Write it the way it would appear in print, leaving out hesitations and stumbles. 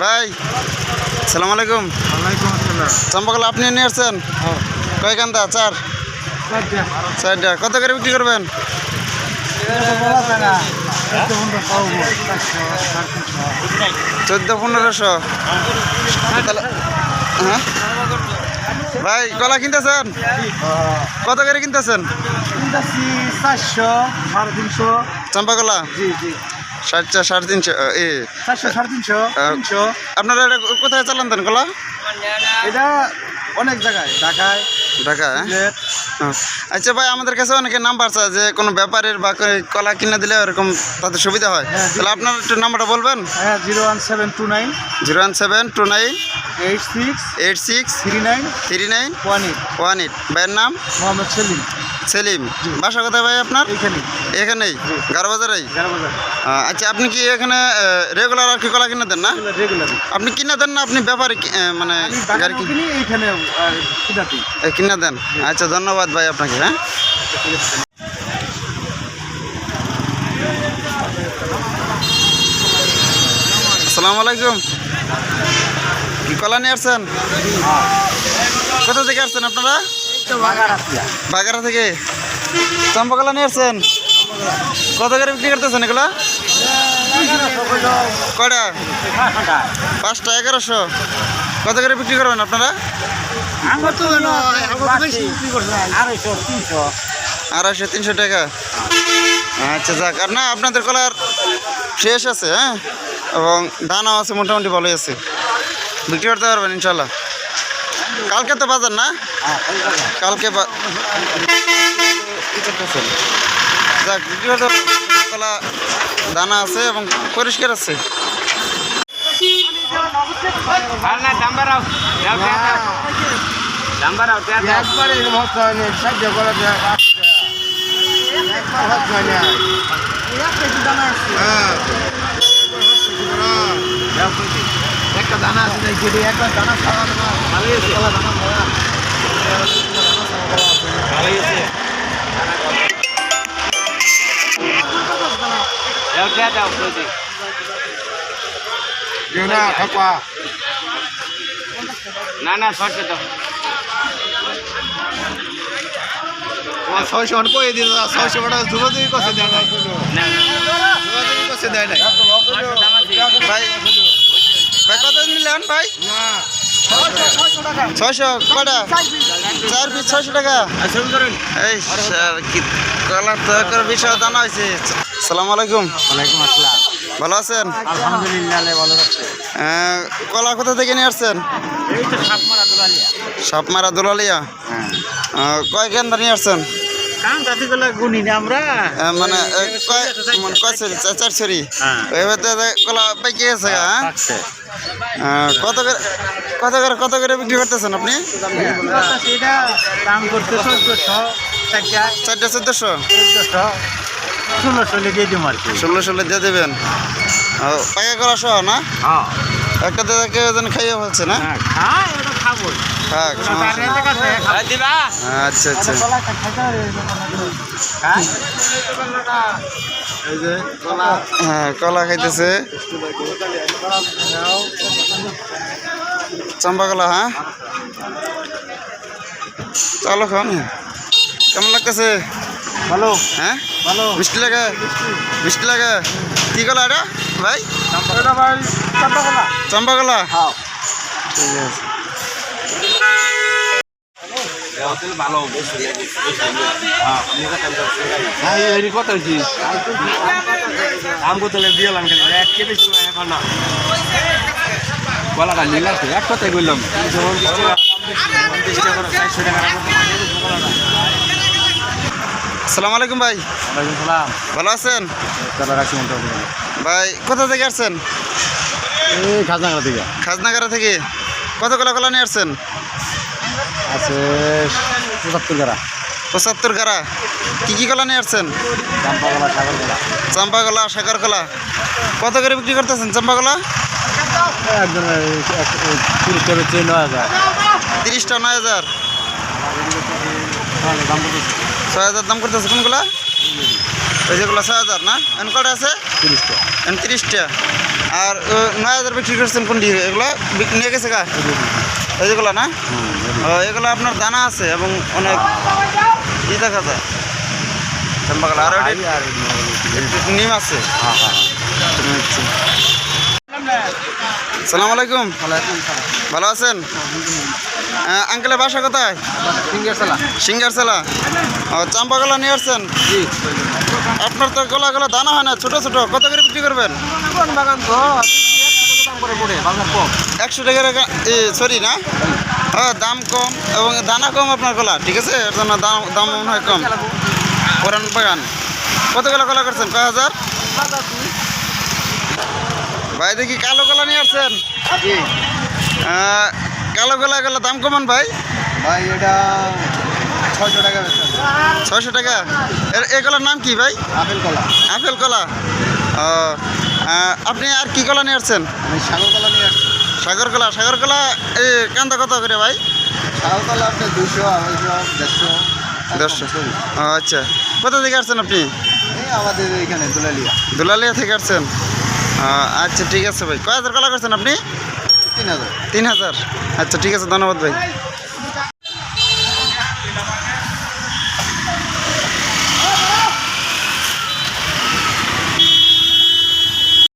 ভাই আসসালামু আলাইকুম। চম্পাকলা আপনি নিয়ে আসছেন কয় কান্দা? চারটা। কত করে বিক্রি করবেন? 1400-1500। হ্যাঁ ভাই কলা কিনতেছেন? কত করে কিনতেছেন? 400, 350। চম্পাকলা 400, 350। 400, 350। আপনারা এটা কোথায় চালান দেন কলা? এটা অনেক জায়গায়, ঢাকায়, ঢাকা। আচ্ছা ভাই, আমাদের কাছে অনেকে নাম্বার চায় যে কোনো ব্যাপারের বা কলা কিনে দিলে এরকম তাদের সুবিধা হয়। তাহলে আপনার একটু নাম্বারটা বলবেন? হ্যাঁ, 01729 01729 86 86 39 39 18। 18। ভাইয়ের নাম? মোহাম্মদ সেলিম। সেলিম। বাসা কোথায় ভাই আপনার? এইখানে এখানেই, গারবাজারেই। গারাবাজার। আচ্ছা, আপনি কি এখানে রেগুলার আর কি কলা কিনে দেন না? রেগুলার আপনি কিনে দেন না, আপনি ব্যাপারে মানে গাড়ি কিনি এইখানে কিনাতি কিনে দেন? আচ্ছা, ধন্যবাদ ভাই আপনাকে। হ্যাঁ, আসসালামু আলাইকুম। কি কলা নিয়ে আসছেন? কোথা থেকে আসছেন আপনারা? বাগারা থেকে। চম্পাকলা নিয়ে আসছেন? কত করে বিক্রি করতেছেন এগুলা? কয়টা? 5টা 1100। কত করে বিক্রি করবেন আপনারা? 250-300 টাকা। আচ্ছা যাক, আর না আপনাদের কলার ফ্রেশ আছে, হ্যাঁ, এবং দানাও আছে, মোটামুটি ভালোই আছে, বিক্রি করতে পারবেন ইনশাল্লাহ। কালকে তো বাজার না? কালকে যাক, বিক্রি করতে পারবেন। কলা দানা আছে এবং পরিষ্কার আছে। একটা দানা আছে, একটা দানা খাওয়া ভালোই আছে। ভালোই আছে। না না, 600 তো 600 কই দিল। 600 টাকা যোগাযোগ করতে দেয় নাই। যোগাযোগ করতে দেয় নাই। ভাই ভাই কত নিলেন ভাই? 600 কটা? 4 পিস 600 টাকা। এই স্যার, কি কলা তো করে বিষয় দানা হয়েছে। আসসালামু আলাইকুম। ওয়ালাইকুম আসসালাম। ভালো আছেন? আলহামদুলিল্লাহ, ভালো আছে। কলা কোথা থেকে নিয়ে আসছেন? এই তো সাপমারা দুলালিয়া। সাপমারা দুলালিয়া। কয় কেন্দ্র নিয়ে আসছেন? কাম দাদি গুলো গুনি না আমরা, মানে কয় ছড়ি? 4 ছড়ি। এবারে কলা পাইকে গেছে। হ্যাঁ, কত করে বিক্রি করতেছেন আপনি? এটা দাম করতে 1400, 4টা 1400। 1600 দিয়ে দিম আর কি। 1600 দিয়ে দেবেন? পাকা করা সহ না? হ্যাঁ, একটা দাদা কেউ যেন খাইয়ে ফেলছে না? হ্যাঁ, এটা খাবো। থাক, আচ্ছা আচ্ছা। হ্যাঁ, কলা খাইতেছে চম্পা কলা। হ্যাঁ, চলো খান। কেমন লাগতেছে? ভালো। হ্যাঁ, ভালো। মিষ্টি লাগে? মিষ্টি লাগে? কি কলা এটা ভাই? চম্পা কলা। ঠিক আছে। আসসালামু আলাইকুম ভাই। ভালো আছেন ভাই? কোথা থেকে আসছেন? খাজনাগাড়া থেকে। খাজনাগাড়া থেকে। কত কলা নিয়ে আসছেন? আছে 75 গাড়া। 75 গাড়া। কি কলা নিয়ে আসছেন? চাম্পা কলা, সাগর কলা। কত করে বিক্রি করতেছেন চাম্পা কলা? একদম 30 টাকা 9000। 30টা 9000। 6000 দাম করতেছে। কোনগুলা? ওই যেগুলো 6000 না? এন কটা আছে? 30টা। 30টা। আর 9,000 বিক্রি করছেন কোনটি এগুলো নিয়ে গেছে কা এইগুলো না এগুলো আপনার দানা আছে এবং অনেক ই দেখা যায় চম্পা কালার আর একটু নিম আছে সালাম আলাইকুম ভালো আছেন আঙ্কেলের বাসা কোথায় সিঙ্গারসালা ও চাম্পা গলা নিয়ে আসছেন আপনার তো গলা দানা হয় না ছোট ছোট কত করে বিক্রি করবেন 100 টাকার সরি না দাম কম এবং দানা কম আপনার গলা ঠিক আছে এর জন্য দাম মনে হয় কম পুরান বাগান কতগুলো কলা করছেন কয় হাজার ভাই দেখি কালো কলা নিয়ে আসছেন কালো কলা গেলে দাম কমান ভাই ভাই এটা 600 টাকা 600 টাকা এই কলার নাম কি ভাই আপেল কলা আপেল কলা ও আপনি আর কি কলা নিয়ে আসছেন আমি সাগর কলা নিয়ে আসছি সাগর কলা এই কান্দা কত করে ভাই সাগর কলা আপনি 200 250 150 ও আচ্ছা কোথা থেকে আসছেন আপনি এই আমাদের এখানে দুলালিয়া থেকে আসছেন আচ্ছা ঠিক আছে ভাই কয় হাজার কলা করছেন আপনি 3000 3000 আচ্ছা ঠিক আছে ধন্যবাদ ভাই